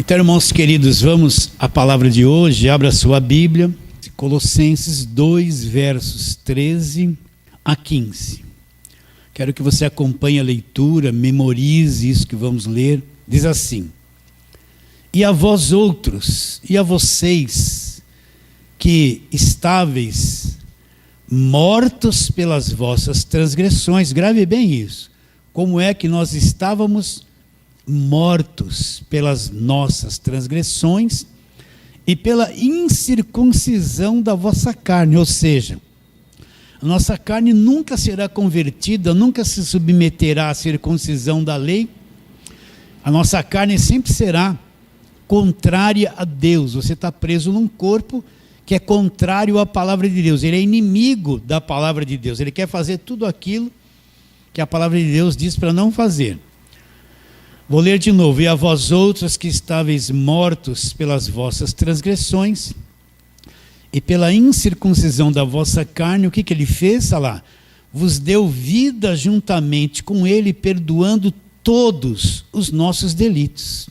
Então, irmãos queridos, vamos à palavra de hoje. Abra sua Bíblia, Colossenses 2, versos 13 a 15. Quero que você acompanhe a leitura, memorize isso que vamos ler. Diz assim: E a vós outros, e a vocês, que estáveis mortos pelas vossas transgressões. Grave bem isso. Como é que nós estávamos mortos pelas nossas transgressões e pela incircuncisão da vossa carne, ou seja, a nossa carne nunca será convertida, nunca se submeterá à circuncisão da lei. A nossa carne sempre será contrária a Deus. Você está preso num corpo que é contrário à palavra de Deus, ele é inimigo da palavra de Deus, ele quer fazer tudo aquilo que a palavra de Deus diz para não fazer. Vou ler de novo. E a vós outros que estáveis mortos pelas vossas transgressões e pela incircuncisão da vossa carne, o que ele fez? Olha lá, vos deu vida juntamente com ele, perdoando todos os nossos delitos.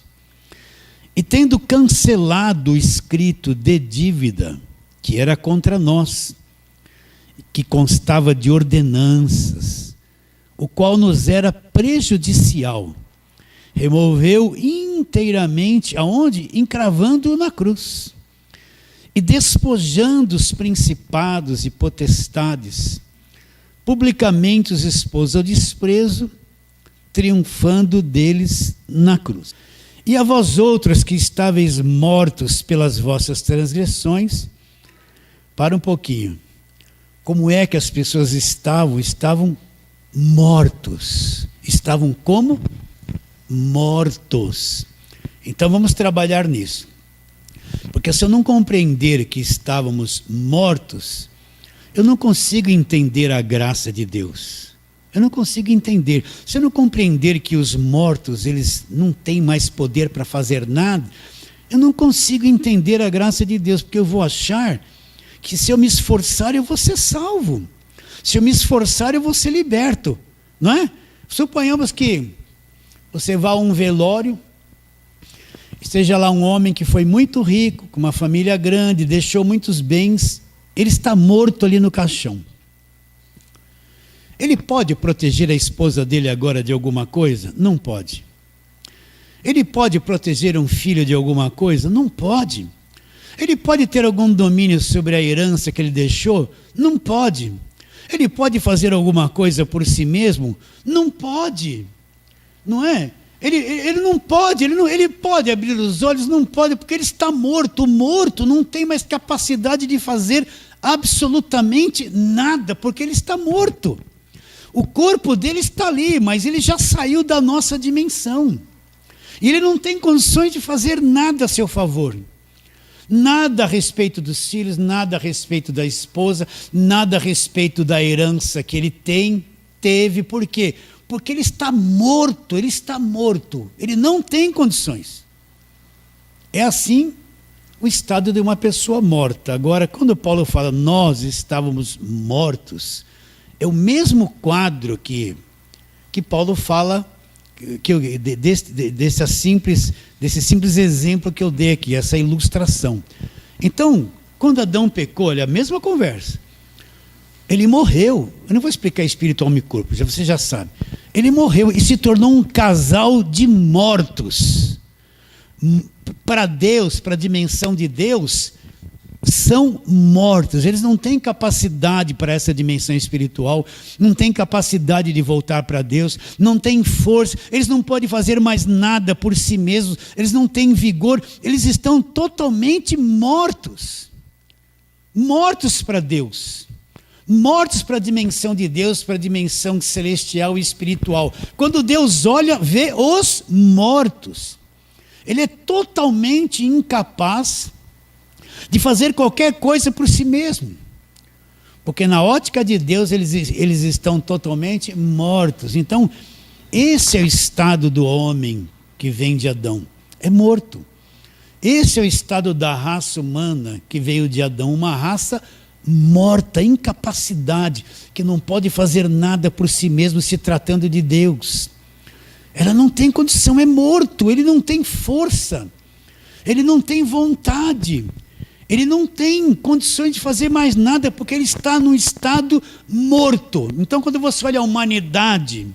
E tendo cancelado o escrito de dívida, que era contra nós, que constava de ordenanças, o qual nos era prejudicial, removeu inteiramente, aonde? Encravando-o na cruz, e despojando os principados e potestades, publicamente os expôs ao desprezo, triunfando deles na cruz. E a vós outros que estáveis mortos pelas vossas transgressões, para um pouquinho, como é que as pessoas estavam? Estavam mortos. Estavam como? Mortos. Então vamos trabalhar nisso. Porque se eu não compreender que estávamos mortos, eu não consigo entender a graça de Deus. Eu não consigo entender. Se eu não compreender que os mortos, eles não têm mais poder para fazer nada, eu não consigo entender a graça de Deus, porque eu vou achar que se eu me esforçar eu vou ser salvo. Se eu me esforçar eu vou ser liberto, não é? Suponhamos que você vá a um velório, esteja lá um homem que foi muito rico, com uma família grande, deixou muitos bens, ele está morto ali no caixão. Ele pode proteger a esposa dele agora de alguma coisa? Não pode. Ele pode proteger um filho de alguma coisa? Não pode. Ele pode ter algum domínio sobre a herança que ele deixou? Não pode. Ele pode fazer alguma coisa por si mesmo? Não pode. Não é? Ele não pode, ele pode abrir os olhos, não pode, porque ele está morto. O morto não tem mais capacidade de fazer absolutamente nada, porque ele está morto. O corpo dele está ali, mas ele já saiu da nossa dimensão. E ele não tem condições de fazer nada a seu favor. Nada a respeito dos filhos, nada a respeito da esposa, nada a respeito da herança que ele teve. Por quê? Porque ele está morto, ele não tem condições. É assim o estado de uma pessoa morta. Agora, quando Paulo fala, nós estávamos mortos, é o mesmo quadro que Paulo fala, desse simples exemplo que eu dei aqui, essa ilustração. Então, quando Adão pecou, olha, a mesma conversa. Ele morreu, eu não vou explicar espírito, alma e corpo, você já sabe. Ele morreu e se tornou um casal de mortos. Para Deus, para a dimensão de Deus, são mortos, eles não têm capacidade para essa dimensão espiritual, não têm capacidade de voltar para Deus, não têm força, eles não podem fazer mais nada por si mesmos, eles não têm vigor, eles estão totalmente mortos. Mortos para Deus, mortos para a dimensão de Deus, para a dimensão celestial e espiritual. Quando Deus olha, vê os mortos. Ele é totalmente incapaz de fazer qualquer coisa por si mesmo. Porque na ótica de Deus eles estão totalmente mortos. Então, esse é o estado do homem que vem de Adão. É morto. Esse é o estado da raça humana que veio de Adão. Uma raça morta, incapacidade, que não pode fazer nada por si mesmo se tratando de Deus. Ela não tem condição, é morto, ele não tem força. Ele não tem vontade. Ele não tem condições de fazer mais nada, porque ele está num estado morto. Então, quando você olha a humanidade,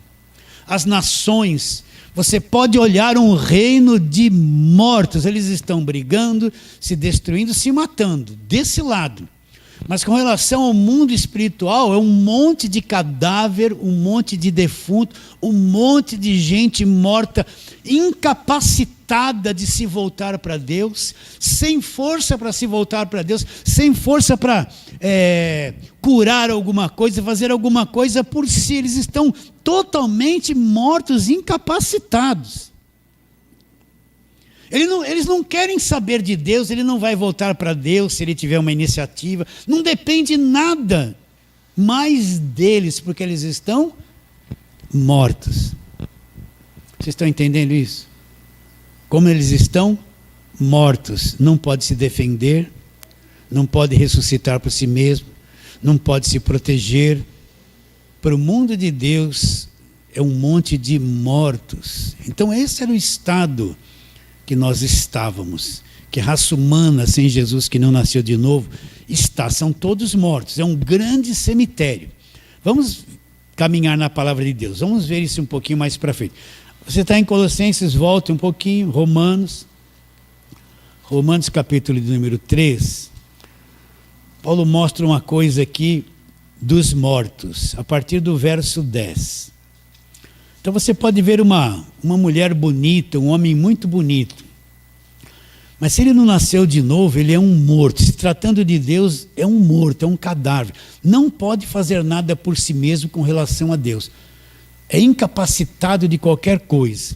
as nações, você pode olhar um reino de mortos. Eles estão brigando, se destruindo, se matando, desse lado. Mas com relação ao mundo espiritual, é um monte de cadáver, um monte de defunto, um monte de gente morta, incapacitada de se voltar para Deus, sem força para se voltar para Deus, sem força para curar alguma coisa, fazer alguma coisa por si. Eles estão totalmente mortos, incapacitados. Eles não querem saber de Deus, ele não vai voltar para Deus se ele tiver uma iniciativa. Não depende nada mais deles, porque eles estão mortos. Vocês estão entendendo isso? Como eles estão mortos, não pode se defender, não pode ressuscitar por si mesmo, não pode se proteger. Para o mundo de Deus é um monte de mortos. Então esse era o estado que nós estávamos, que a raça humana sem Jesus, que não nasceu de novo, são todos mortos. É um grande cemitério. Vamos caminhar na palavra de Deus. Vamos ver isso um pouquinho mais para frente. Você está em Colossenses, volte um pouquinho, Romanos capítulo de número 3. Paulo mostra uma coisa aqui dos mortos, a partir do verso 10. Então você pode ver uma mulher bonita, um homem muito bonito. Mas se ele não nasceu de novo, ele é um morto. Se tratando de Deus, é um morto, é um cadáver. Não pode fazer nada por si mesmo com relação a Deus. É incapacitado de qualquer coisa.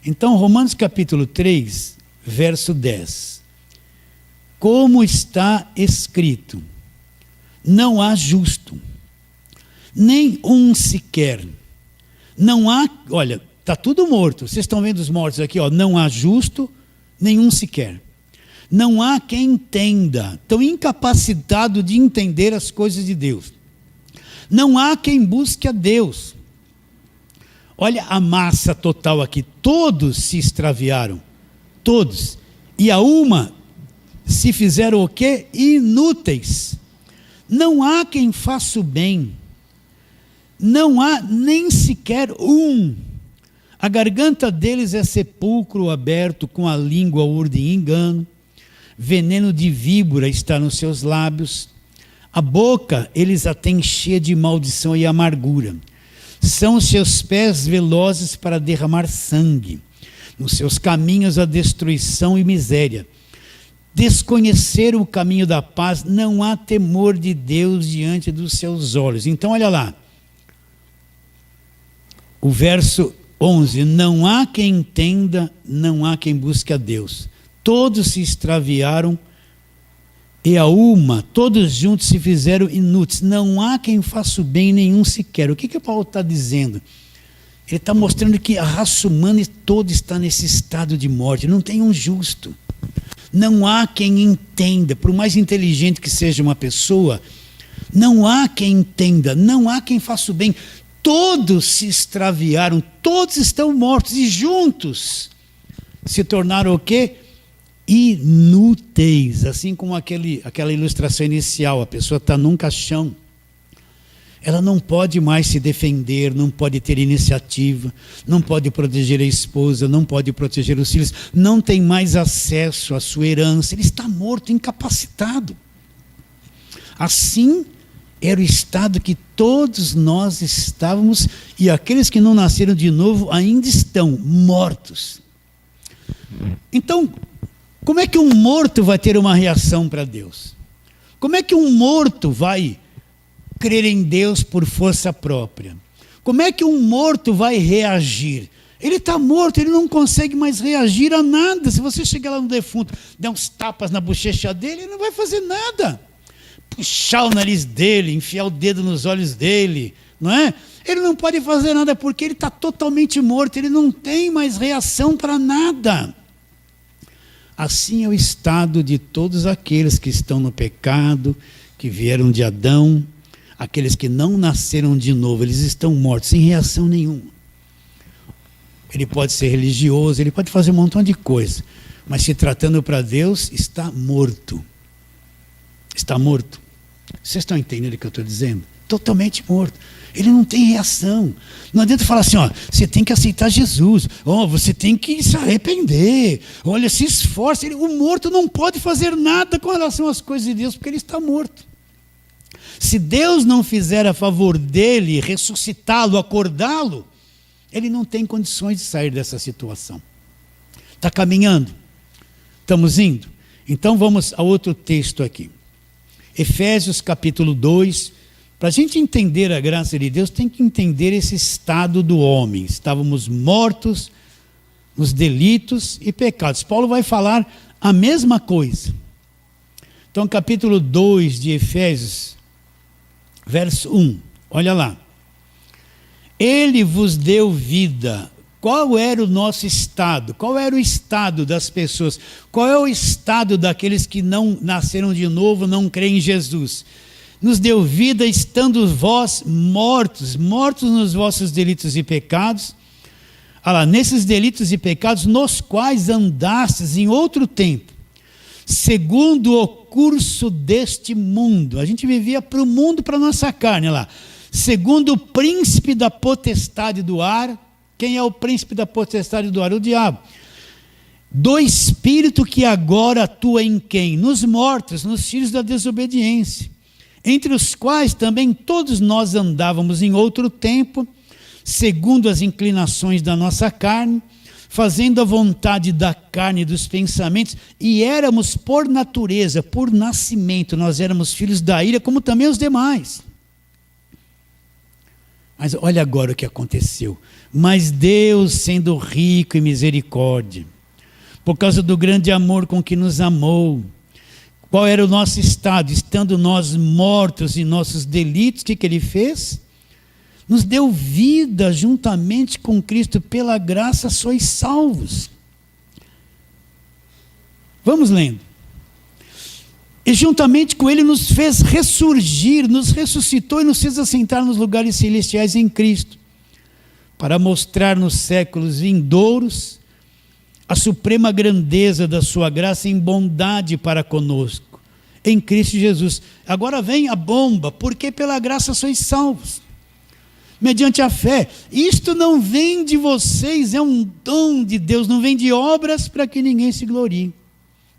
Então, Romanos capítulo 3, verso 10. Como está escrito, não há justo, nem um sequer. Não há, olha, está tudo morto. Vocês estão vendo os mortos aqui, ó. Não há justo, nenhum sequer. Não há quem entenda. Estão incapacitados de entender as coisas de Deus. Não há quem busque a Deus. Olha a massa total aqui. Todos se extraviaram. Todos. E a uma se fizeram o quê? Inúteis. Não há quem faça o bem. Não há nem sequer um. A garganta deles é sepulcro aberto, com a língua urdem engano. Veneno de víbora está nos seus lábios. A boca eles a têm cheia de maldição e amargura. São os seus pés velozes para derramar sangue. Nos seus caminhos a destruição e miséria. Desconheceram o caminho da paz, não há temor de Deus diante dos seus olhos. Então olha lá. O verso 11, não há quem entenda, não há quem busque a Deus. Todos se extraviaram e a uma, todos juntos se fizeram inúteis. Não há quem faça o bem, nenhum sequer. O que Paulo está dizendo? Ele está mostrando que a raça humana toda está nesse estado de morte. Não tem um justo. Não há quem entenda. Por mais inteligente que seja uma pessoa, não há quem entenda, não há quem faça o bem. Todos se extraviaram, todos estão mortos e juntos se tornaram o quê? Inúteis. Assim como aquela ilustração inicial, a pessoa está num caixão. Ela não pode mais se defender, não pode ter iniciativa, não pode proteger a esposa, não pode proteger os filhos, não tem mais acesso à sua herança, ele está morto, incapacitado. Assim era o estado que todos nós estávamos, e aqueles que não nasceram de novo ainda estão mortos. Então, como é que um morto vai ter uma reação para Deus? Como é que um morto vai crer em Deus por força própria? Como é que um morto vai reagir? Ele está morto, ele não consegue mais reagir a nada. Se você chegar lá no defunto, der uns tapas na bochecha dele, ele não vai fazer nada. Puxar o nariz dele, enfiar o dedo nos olhos dele, não é? Ele não pode fazer nada porque ele está totalmente morto, ele não tem mais reação para nada. Assim é o estado de todos aqueles que estão no pecado, que vieram de Adão, aqueles que não nasceram de novo, eles estão mortos, sem reação nenhuma. Ele pode ser religioso, ele pode fazer um montão de coisa. Mas se tratando para Deus, está morto. Está morto. Vocês estão entendendo o que eu estou dizendo? Totalmente morto. Ele não tem reação. Não adianta falar assim, ó, você tem que aceitar Jesus, ó, você tem que se arrepender, olha, se esforce. O morto não pode fazer nada com relação às coisas de Deus, porque ele está morto. Se Deus não fizer a favor dele, ressuscitá-lo, acordá-lo, ele não tem condições de sair dessa situação. Está caminhando? Estamos indo? Então vamos a outro texto aqui. Efésios capítulo 2. Para a gente entender a graça de Deus, tem que entender esse estado do homem. Estávamos mortos nos delitos e pecados. Paulo vai falar a mesma coisa. Então, capítulo 2 de Efésios, verso 1. Olha lá. Ele vos deu vida. Qual era o nosso estado? Qual era o estado das pessoas? Qual é o estado daqueles que não nasceram de novo, não creem em Jesus? Nos deu vida estando vós mortos nos vossos delitos e pecados. Olha lá, nesses delitos e pecados nos quais andastes em outro tempo, segundo o curso deste mundo. A gente vivia para o mundo, para a nossa carne, olha lá. Segundo o príncipe da potestade do ar. Quem é o príncipe da potestade do ar? O diabo. Do espírito que agora atua em quem? Nos mortos, nos filhos da desobediência. Entre os quais também todos nós andávamos em outro tempo, segundo as inclinações da nossa carne, fazendo a vontade da carne e dos pensamentos, e éramos por natureza, por nascimento, nós éramos filhos da ira, como também os demais. Mas olha agora o que aconteceu. Mas Deus, sendo rico em misericórdia, por causa do grande amor com que nos amou, qual era o nosso estado? Estando nós mortos em nossos delitos, o que Ele fez? Nos deu vida juntamente com Cristo, pela graça sois salvos. Vamos lendo. E juntamente com Ele nos fez ressurgir, nos ressuscitou e nos fez assentar nos lugares celestiais em Cristo, para mostrar nos séculos vindouros a suprema grandeza da sua graça em bondade para conosco, em Cristo Jesus. Agora vem a bomba, porque pela graça sois salvos, mediante a fé. Isto não vem de vocês, é um dom de Deus, não vem de obras para que ninguém se glorie.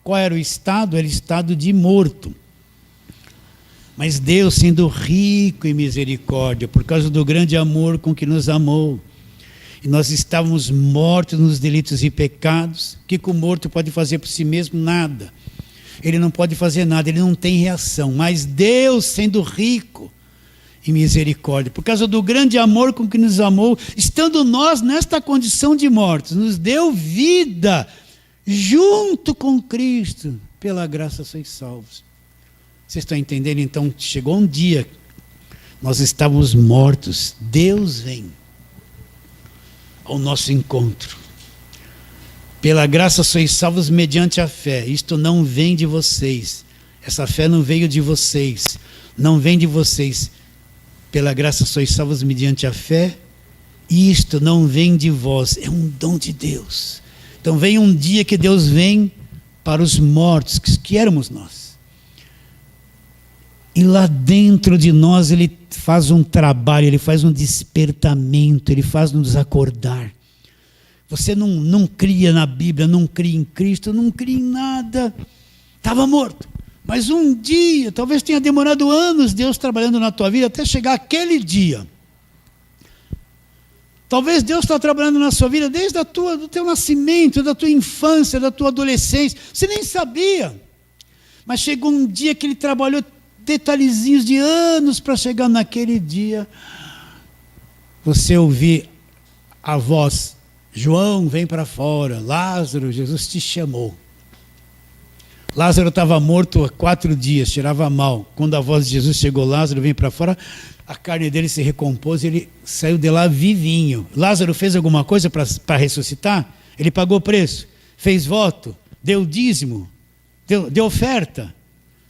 Qual era o estado? Era o estado de morto. Mas Deus, sendo rico em misericórdia, por causa do grande amor com que nos amou, e nós estávamos mortos nos delitos e pecados. O que o morto pode fazer por si mesmo? Nada. Ele não pode fazer nada, ele não tem reação. Mas Deus, sendo rico em misericórdia, por causa do grande amor com que nos amou, estando nós nesta condição de mortos, nos deu vida junto com Cristo. Pela graça sois salvos. Vocês estão entendendo? Então, chegou um dia, nós estávamos mortos, Deus vem ao nosso encontro. Pela graça sois salvos mediante a fé. Isto não vem de vocês. Essa fé não veio de vocês. Não vem de vocês. Pela graça sois salvos mediante a fé. Isto não vem de vós. É um dom de Deus. Então vem um dia que Deus vem para os mortos, que éramos nós. E lá dentro de nós Ele faz um trabalho, Ele faz um despertamento, Ele faz nos acordar. Você não cria na Bíblia, não cria em Cristo, não cria em nada. Estava morto. Mas um dia, talvez tenha demorado anos Deus trabalhando na tua vida até chegar aquele dia. Talvez Deus está trabalhando na sua vida desde do teu nascimento, da tua infância, da tua adolescência. Você nem sabia. Mas chegou um dia que Ele trabalhou detalhezinhos de anos para chegar naquele dia. Você ouvir a voz: João, vem para fora. Lázaro, Jesus te chamou. Lázaro estava morto há 4 dias, cheirava mal. Quando a voz de Jesus chegou: Lázaro, vem para fora, a carne dele se recompôs e ele saiu de lá vivinho. Lázaro fez alguma coisa para ressuscitar? Ele pagou preço, fez voto, deu dízimo, deu oferta.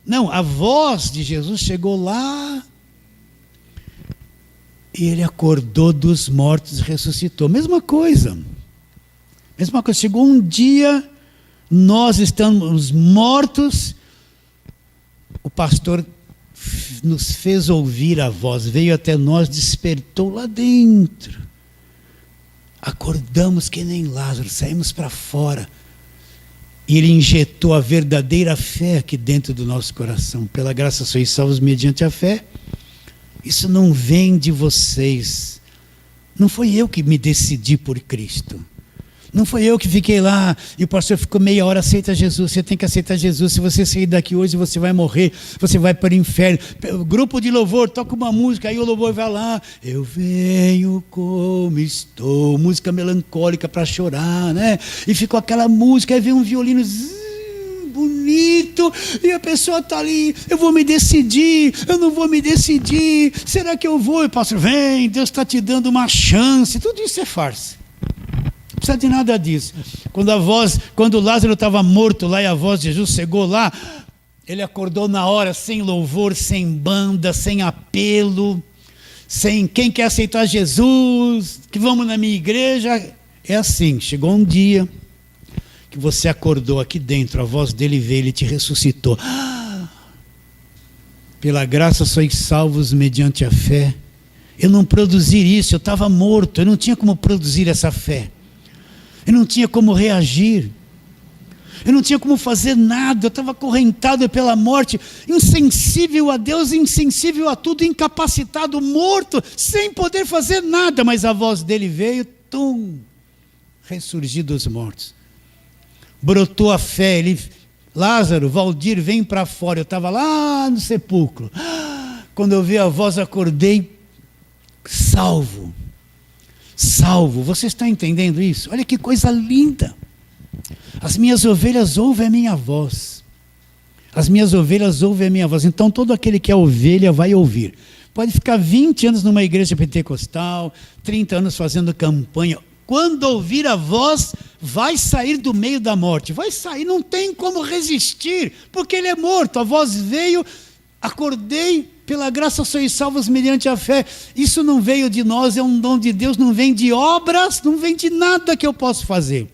Não, a voz de Jesus chegou lá e Ele acordou dos mortos e ressuscitou. Mesma coisa. Chegou um dia nós estamos mortos, o pastor nos fez ouvir a voz, veio até nós, despertou lá dentro. Acordamos que nem Lázaro, saímos para fora. E ele injetou a verdadeira fé aqui dentro do nosso coração. Pela graça sois salvos mediante a fé. Isso não vem de vocês. Não foi eu que me decidi por Cristo. Não foi eu que fiquei lá e o pastor ficou meia hora, aceita Jesus, você tem que aceitar Jesus, se você sair daqui hoje você vai morrer, você vai para o inferno. O grupo de louvor toca uma música, aí o louvor vai lá, eu venho como estou, música melancólica para chorar, né? E ficou aquela música, aí vem um violino bonito, e a pessoa está ali, eu vou me decidir, eu não vou me decidir, será que eu vou? E o pastor, vem, Deus está te dando uma chance, tudo isso é farsa. Não precisa de nada disso. Quando Lázaro estava morto lá e a voz de Jesus chegou lá, ele acordou na hora, sem louvor, sem banda, sem apelo, sem quem quer aceitar Jesus, que vamos na minha igreja. É assim, chegou um dia que você acordou aqui dentro, a voz dele veio, ele te ressuscitou. Pela graça sois salvos mediante a fé. Eu não produzi isso, eu estava morto, eu não tinha como produzir essa fé. Eu não tinha como reagir, eu não tinha como fazer nada, eu estava acorrentado pela morte, insensível a Deus, insensível a tudo, incapacitado, morto, sem poder fazer nada, mas a voz dele veio, ressurgiu dos mortos, brotou a fé, Lázaro, Valdir, vem para fora, eu estava lá no sepulcro, quando eu vi a voz acordei, salvo, você está entendendo isso? Olha que coisa linda. As minhas ovelhas ouvem a minha voz. Então todo aquele que é ovelha vai ouvir. Pode ficar 20 anos numa igreja pentecostal, 30 anos fazendo campanha. Quando ouvir a voz, vai sair do meio da morte. Vai sair, não tem como resistir, porque ele é morto. A voz veio, acordei, pela graça sois salvos mediante a fé. Isso não veio de nós, é um dom de Deus, não vem de obras, não vem de nada que eu possa fazer,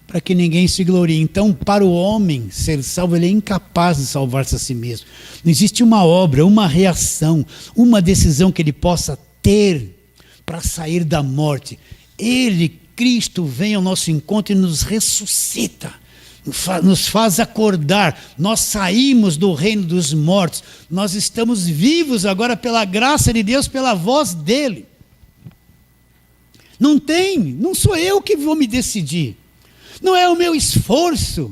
para que ninguém se glorie. Então, para o homem ser salvo, ele é incapaz de salvar-se a si mesmo. Não existe uma obra, uma reação, uma decisão que ele possa ter para sair da morte. Ele, Cristo, vem ao nosso encontro e nos ressuscita, nos faz acordar. Nós saímos do reino dos mortos, nós estamos vivos agora pela graça de Deus, pela voz dele. Não sou eu que vou me decidir, não é o meu esforço,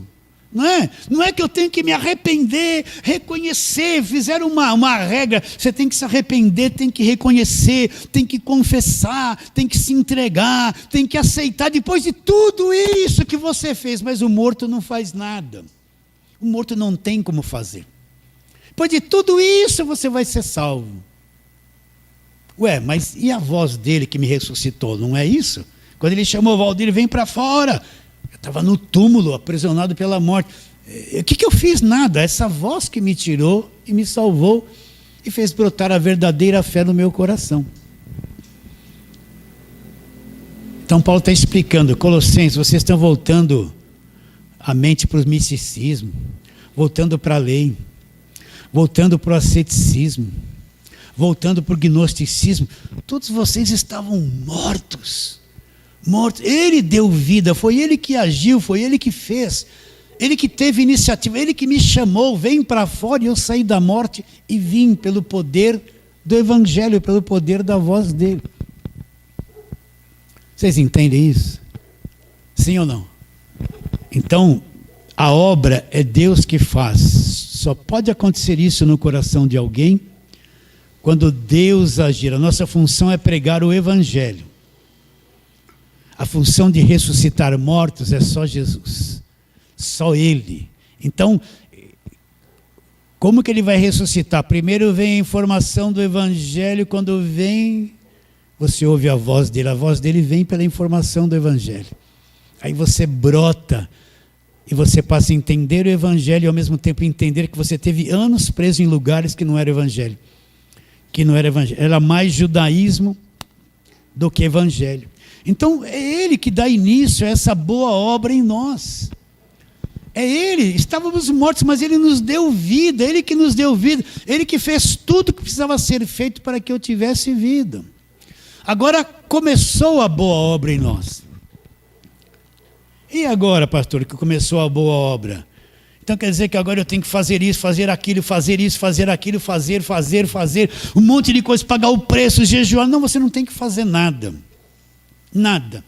não é que eu tenho que me arrepender, reconhecer, fizeram uma regra, você tem que se arrepender, tem que reconhecer, tem que confessar, tem que se entregar, tem que aceitar depois de tudo isso que você fez, mas o morto não faz nada, o morto não tem como fazer. Depois de tudo isso você vai ser salvo. Mas e a voz dele que me ressuscitou, não é isso? Quando ele chamou Valdir, vem para fora, eu estava no túmulo, aprisionado pela morte. O que eu fiz? Nada. Essa voz que me tirou e me salvou e fez brotar a verdadeira fé no meu coração. Então Paulo está explicando, Colossenses, vocês estão voltando a mente para o misticismo, voltando para a lei, voltando para o asceticismo, voltando para o gnosticismo. Todos vocês estavam mortos. Ele deu vida, foi ele que agiu, foi ele que fez, ele que teve iniciativa, ele que me chamou, vem para fora, e eu saí da morte e vim pelo poder do evangelho, pelo poder da voz dele. Vocês entendem isso? Sim ou não? Então, a obra é Deus que faz. Só pode acontecer isso no coração de alguém quando Deus agir. A nossa função é pregar o evangelho. A função de ressuscitar mortos é só Jesus, só Ele. Então, como que Ele vai ressuscitar? Primeiro vem a informação do Evangelho, quando vem, você ouve a voz dele vem pela informação do Evangelho. Aí você brota, e você passa a entender o Evangelho, e ao mesmo tempo entender que você teve anos preso em lugares que não era Evangelho. Era mais judaísmo do que Evangelho. Então é Ele que dá início a essa boa obra em nós. É Ele, estávamos mortos, mas Ele nos deu vida, Ele que nos deu vida, Ele que fez tudo o que precisava ser feito para que eu tivesse vida. Agora começou a boa obra em nós. E agora, pastor, que começou a boa obra? Então quer dizer que agora eu tenho que fazer isso, fazer aquilo, fazer isso, fazer aquilo, fazer, um monte de coisa, pagar o preço, jejuar. Não, você não tem que fazer nada. Nada.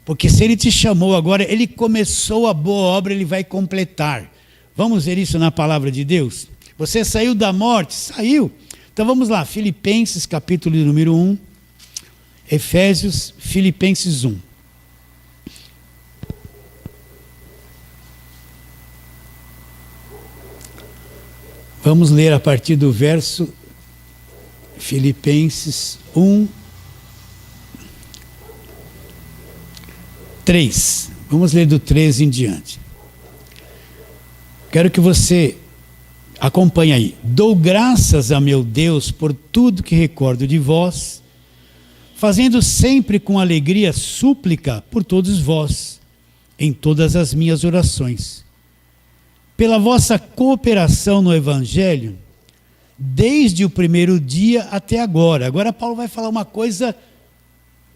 Porque se Ele te chamou agora, Ele começou a boa obra, Ele vai completar. Vamos ver isso na palavra de Deus? Você saiu da morte? Saiu. Então vamos lá, Filipenses capítulo número 1, Efésios, Filipenses 1. Vamos ler a partir do verso Filipenses 1, 3. Vamos ler do 13 em diante. Quero que você acompanhe aí. Dou graças a meu Deus por tudo que recordo de vós, fazendo sempre com alegria súplica por todos vós, em todas as minhas orações, pela vossa cooperação no Evangelho, desde o primeiro dia até agora. Agora Paulo vai falar uma coisa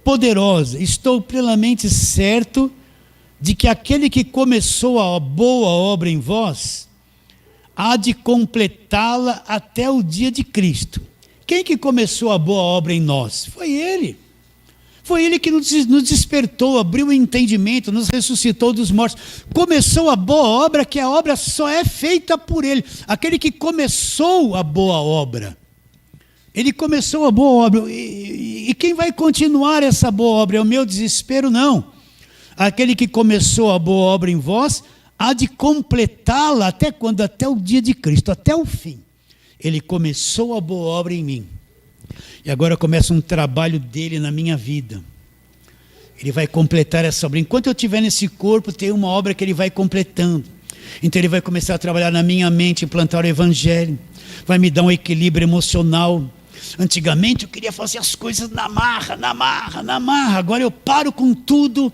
poderosa. Estou plenamente certo de que aquele que começou a boa obra em vós, há de completá-la até o dia de Cristo. Quem que começou a boa obra em nós? Foi Ele. Foi Ele que nos despertou, abriu o entendimento, nos ressuscitou dos mortos. Começou a boa obra, que a obra só é feita por Ele. Aquele que começou a boa obra. Ele começou a boa obra. E quem vai continuar essa boa obra? É o meu desespero? Não. Aquele que começou a boa obra em vós, há de completá-la até quando? Até o dia de Cristo, até o fim. Ele começou a boa obra em mim. E agora começa um trabalho dele na minha vida. Ele vai completar essa obra. Enquanto eu estiver nesse corpo, tem uma obra que ele vai completando. Então ele vai começar a trabalhar na minha mente, implantar o Evangelho. Vai me dar um equilíbrio emocional. Antigamente eu queria fazer as coisas na marra. Agora eu paro com tudo.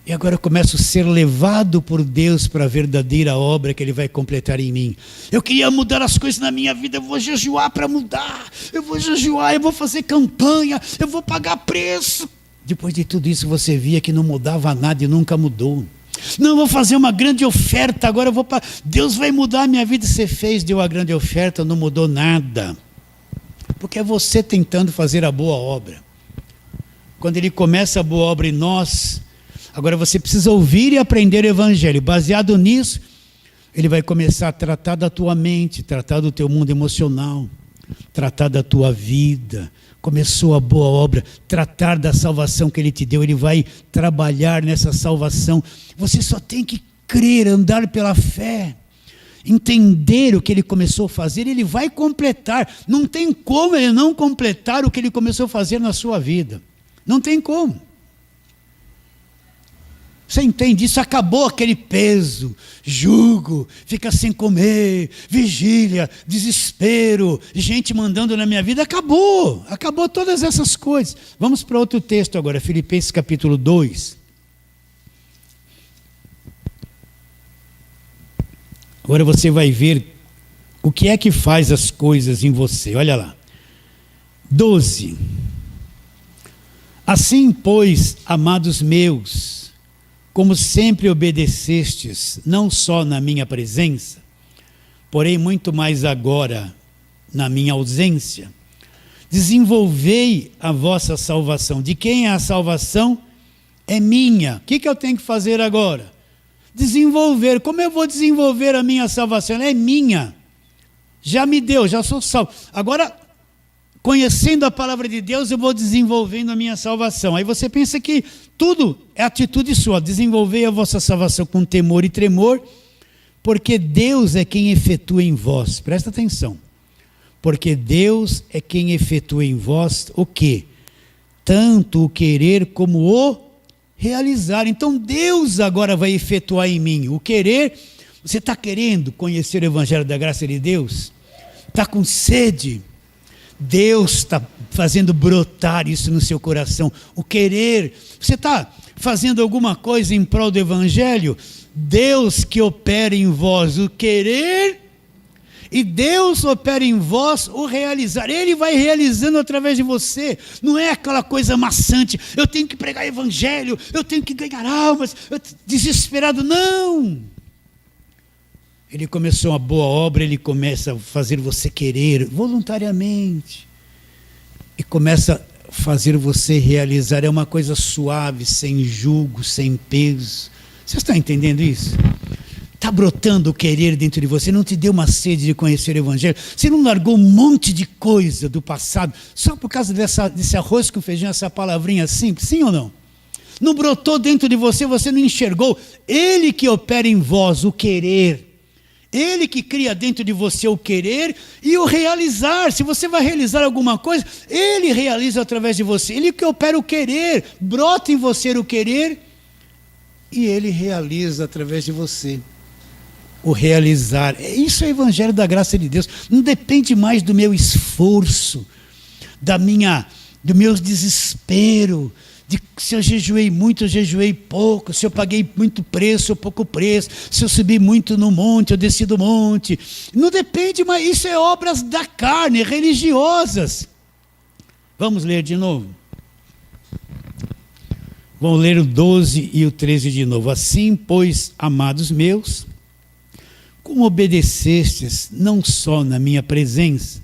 E agora eu começo a ser levado por Deus para a verdadeira obra que Ele vai completar em mim. Eu queria mudar as coisas na minha vida, eu vou jejuar para mudar. Eu vou jejuar, eu vou fazer campanha, eu vou pagar preço. Depois de tudo isso você via que não mudava nada e nunca mudou. Não, eu vou fazer uma grande oferta, agora eu vou para... Deus vai mudar a minha vida. Você fez, deu a grande oferta, não mudou nada. Porque é você tentando fazer a boa obra. Quando Ele começa a boa obra em nós... Agora você precisa ouvir e aprender o Evangelho. Baseado nisso, Ele vai começar a tratar da tua mente, tratar do teu mundo emocional, tratar da tua vida. Começou a boa obra, tratar da salvação que Ele te deu. Ele vai trabalhar nessa salvação. Você só tem que crer, andar pela fé, entender o que Ele começou a fazer. Ele vai completar. Não tem como Ele não completar o que Ele começou a fazer na sua vida. Não tem como. Você entende isso? Acabou aquele peso, jugo, fica sem comer, vigília, desespero, gente mandando na minha vida. Acabou todas essas coisas. Vamos para outro texto agora, Filipenses capítulo 2. Agora você vai ver o que é que faz as coisas em você. Olha lá. 12. Assim, pois, amados meus, como sempre obedecestes, não só na minha presença, porém muito mais agora na minha ausência, desenvolvei a vossa salvação. De quem é a salvação? É minha. O que eu tenho que fazer agora? Desenvolver. Como eu vou desenvolver a minha salvação? Ela é minha. Já me deu, já sou salvo. Agora, conhecendo a palavra de Deus, eu vou desenvolvendo a minha salvação. Aí você pensa que tudo é atitude sua. Desenvolvei a vossa salvação com temor e tremor, porque Deus é quem efetua em vós. Presta atenção. Porque Deus é quem efetua em vós o quê? Tanto o querer como o realizar. Então Deus agora vai efetuar em mim o querer. Você está querendo conhecer o Evangelho da graça de Deus? Está com sede? Deus está fazendo brotar isso no seu coração, o querer. Você está fazendo alguma coisa em prol do Evangelho? Deus que opera em vós o querer, e Deus opera em vós o realizar. Ele vai realizando através de você. Não é aquela coisa maçante, eu tenho que pregar evangelho, eu tenho que ganhar almas, desesperado, não. Ele começou uma boa obra, ele começa a fazer você querer voluntariamente, e começa a fazer você realizar. É uma coisa suave, sem jugo, sem peso. Você está entendendo isso? Está brotando o querer dentro de você, não te deu uma sede de conhecer o evangelho, você não largou um monte de coisa do passado, só por causa desse arroz com feijão, essa palavrinha simples, sim ou não? Não brotou dentro de você, você não enxergou. Ele que opera em vós o querer, ele que cria dentro de você o querer e o realizar. Se você vai realizar alguma coisa, ele realiza através de você. Ele que opera o querer, brota em você o querer e ele realiza através de você. O realizar, isso é o evangelho da graça de Deus. Não depende mais do meu esforço, do meu desespero, de se eu jejuei muito, eu jejuei pouco, se eu paguei muito preço ou pouco preço, se eu subi muito no monte, eu desci do monte. Não depende mais, isso é obras da carne, religiosas. Vamos ler de novo. Vamos ler o 12 e o 13 de novo. Assim, pois, amados meus, como obedecestes não só na minha presença,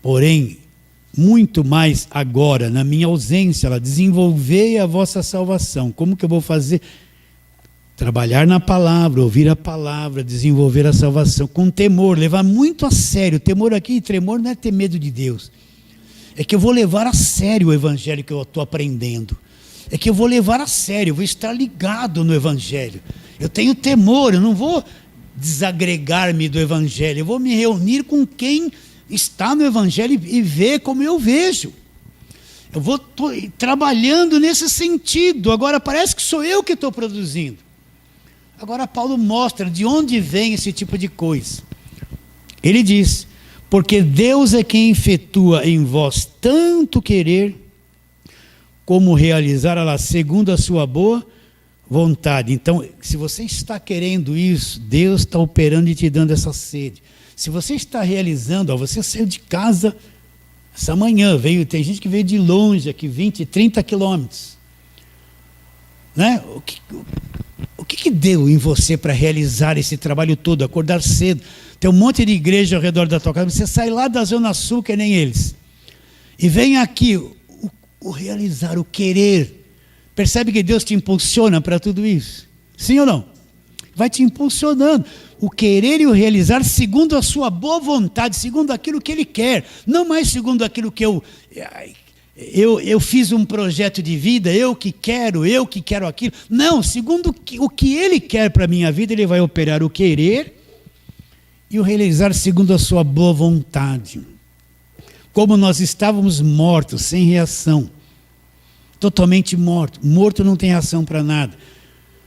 porém, muito mais agora, na minha ausência, desenvolvei a vossa salvação. Como que eu vou fazer? Trabalhar na palavra, ouvir a palavra, desenvolver a salvação, com temor, levar muito a sério. Temor aqui, tremor não é ter medo de Deus. É que eu vou levar a sério o evangelho que eu estou aprendendo. É que eu vou levar a sério, eu vou estar ligado no evangelho. Eu tenho temor, eu não vou desagregar-me do evangelho, eu vou me reunir com quem está no evangelho e ver como eu vejo. Eu vou trabalhando nesse sentido. Agora parece que sou eu que estou produzindo. Agora Paulo mostra de onde vem esse tipo de coisa. Ele diz: porque Deus é quem efetua em vós tanto querer como realizar segundo a sua boa vontade. Então, se você está querendo isso, Deus está operando e te dando essa sede. Se você está realizando, você saiu de casa essa manhã, tem gente que veio de longe aqui, 20, 30 quilômetros. Né? O que deu em você para realizar esse trabalho todo? Acordar cedo, tem um monte de igreja ao redor da tua casa, você sai lá da Zona Sul, que nem eles, e vem aqui, o realizar, o querer. Percebe que Deus te impulsiona para tudo isso? Sim ou não? Vai te impulsionando. O querer e o realizar segundo a sua boa vontade, segundo aquilo que Ele quer. Não mais segundo aquilo que eu fiz um projeto de vida, eu que quero aquilo. Não, segundo o que Ele quer para a minha vida, Ele vai operar o querer e o realizar segundo a sua boa vontade. Como nós estávamos mortos, sem reação. Totalmente morto. Morto não tem reação para nada.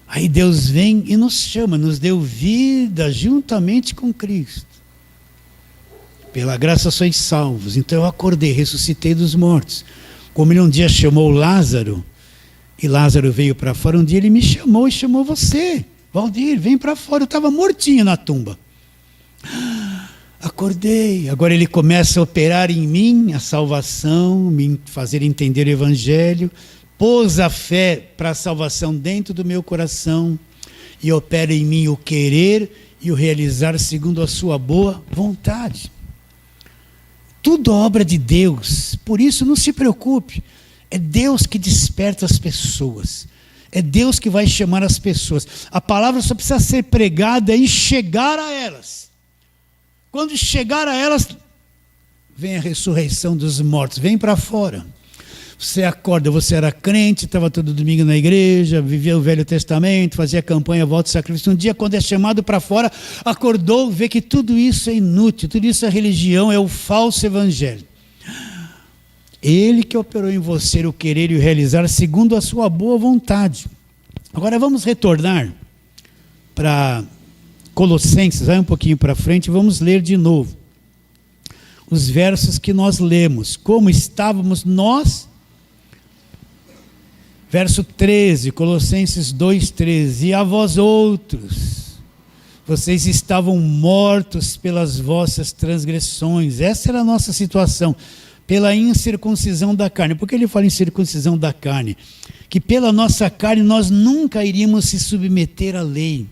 Aí Deus vem e nos chama, nos deu vida juntamente com Cristo. Pela graça sois salvos. Então eu acordei, ressuscitei dos mortos. Como Ele um dia chamou Lázaro, e Lázaro veio para fora, um dia Ele me chamou e chamou você. Valdir, vem para fora. Eu estava mortinho na tumba. Acordei. Agora Ele começa a operar em mim a salvação, me fazer entender o evangelho, pôs a fé para a salvação dentro do meu coração e opera em mim o querer e o realizar segundo a sua boa vontade. Tudo obra de Deus, por isso não se preocupe. É Deus que desperta as pessoas. É Deus que vai chamar as pessoas. A palavra só precisa ser pregada e chegar a elas. Quando chegar a elas, vem a ressurreição dos mortos, vem para fora. Você acorda, você era crente, estava todo domingo na igreja, vivia o Velho Testamento, fazia campanha, volta e sacrifício. Um dia, quando é chamado para fora, acordou, vê que tudo isso é inútil, tudo isso é religião, é o falso evangelho. Ele que operou em você o querer e o realizar segundo a sua boa vontade. Agora vamos retornar para Colossenses, vai um pouquinho para frente, vamos ler de novo os versos que nós lemos. Como estávamos nós Verso 13, Colossenses 2,13. E a vós outros, vocês estavam mortos pelas vossas transgressões. Essa era a nossa situação, pela incircuncisão da carne. Por que ele fala em circuncisão da carne? Que pela nossa carne nós nunca iríamos se submeter à lei.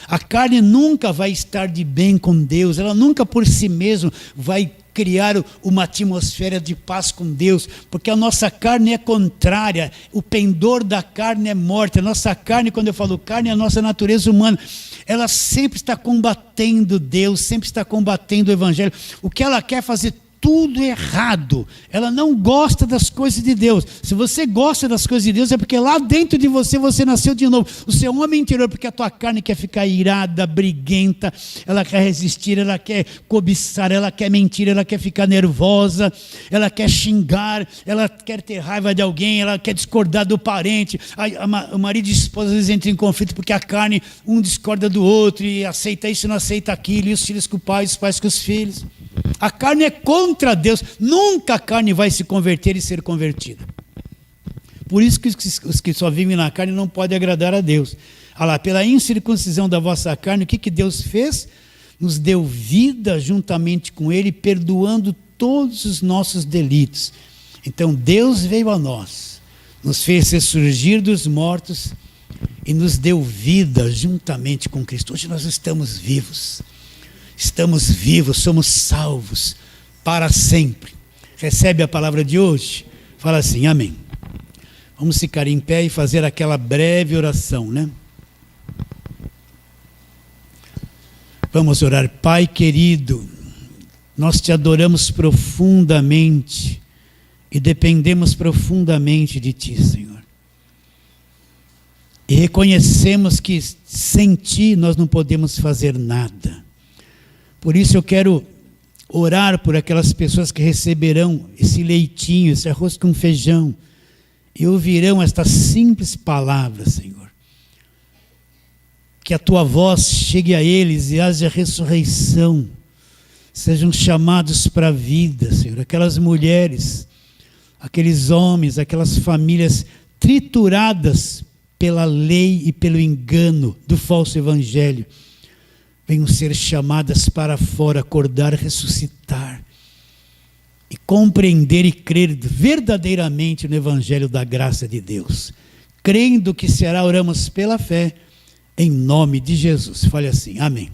A carne nunca vai estar de bem com Deus, ela nunca por si mesma vai criar uma atmosfera de paz com Deus, porque a nossa carne é contrária, o pendor da carne é morte. A nossa carne, quando eu falo carne, é a nossa natureza humana, ela sempre está combatendo Deus, sempre está combatendo o Evangelho. O que ela quer fazer tudo errado, ela não gosta das coisas de Deus. Se você gosta das coisas de Deus, é porque lá dentro de você, você nasceu de novo, o seu homem interior, porque a tua carne quer ficar irada, briguenta, ela quer resistir, ela quer cobiçar, ela quer mentir, ela quer ficar nervosa, ela quer xingar, ela quer ter raiva de alguém, ela quer discordar do parente. O marido e a esposa às vezes entram em conflito, porque a carne, um discorda do outro, e aceita isso, não aceita aquilo, e os filhos com os pais com os filhos. A carne é contra Deus, nunca a carne vai se converter e ser convertida. Por isso que os que só vivem na carne não podem agradar a Deus. Olha lá, pela incircuncisão da vossa carne, o que Deus fez? Nos deu vida juntamente com Ele, perdoando todos os nossos delitos. Então Deus veio a nós, nos fez ressurgir dos mortos e nos deu vida juntamente com Cristo. Hoje nós estamos vivos. Estamos vivos, somos salvos para sempre. Recebe a palavra de hoje? Fala assim, amém. Vamos ficar em pé e fazer aquela breve oração, né? Vamos orar. Pai querido, nós te adoramos profundamente e dependemos profundamente de ti, Senhor. E reconhecemos que sem ti nós não podemos fazer nada. Por isso eu quero orar por aquelas pessoas que receberão esse leitinho, esse arroz com feijão, e ouvirão estas simples palavras, Senhor. Que a tua voz chegue a eles e haja ressurreição, sejam chamados para a vida, Senhor. Aquelas mulheres, aqueles homens, aquelas famílias trituradas pela lei e pelo engano do falso evangelho, venham ser chamadas para fora, acordar, ressuscitar e compreender e crer verdadeiramente no Evangelho da graça de Deus. Crendo que será, oramos pela fé, em nome de Jesus. Fale assim, amém.